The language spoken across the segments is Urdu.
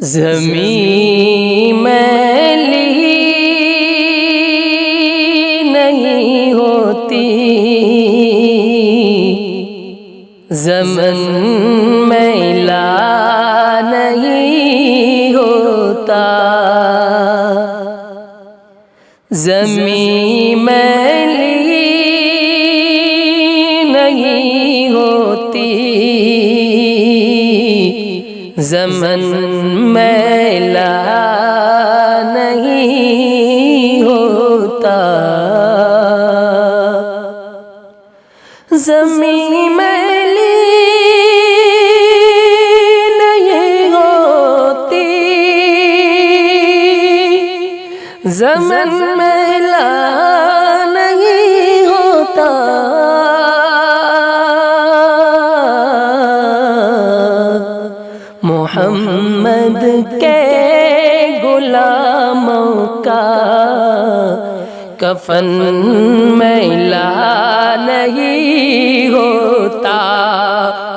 زمین میلی نہیں ہوتی، زمن میلا نہیں ہوتا، زمین میلی نہیں ہوتی، زمن میلا نہیں ہوتا، زمین میلی نہیں ہوتی، زمن میلا نہیں ہوتا، محمد کے غلاموں کا کفن میلا نہیں ہوتا،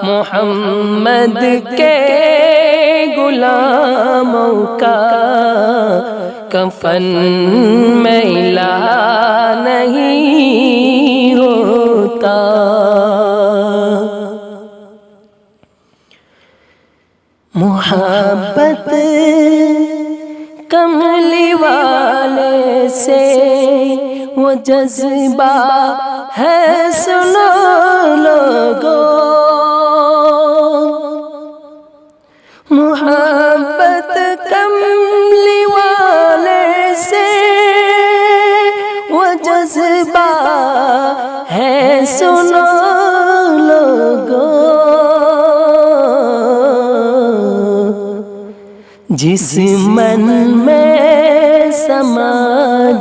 محمد کے غلاموں کا کفن میلا نہیں ہوتا۔ محبت کملی والے سے وہ جذبہ ہے، سنو لوگو، محبت کملی والے سے وہ جذبہ ہے، سنو لوگو، جس من میں سما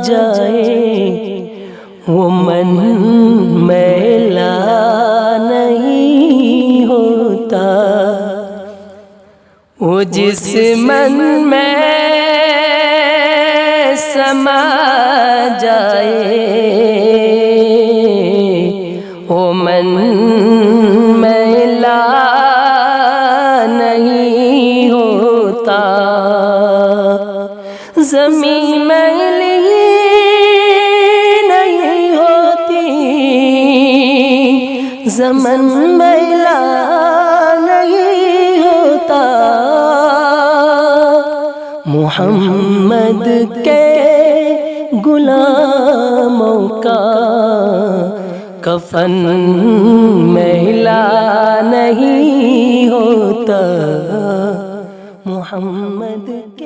جائے وہ من میلا نہیں ہوتا، وہ جس من میں سما جائے وہ من میلا نہیں ہوتا، زمین میلی نہیں ہوتی، زمن میلا نہیں ہوتا، محمد کے غلاموں کا کفن میلا نہیں ہوتا، محمد کے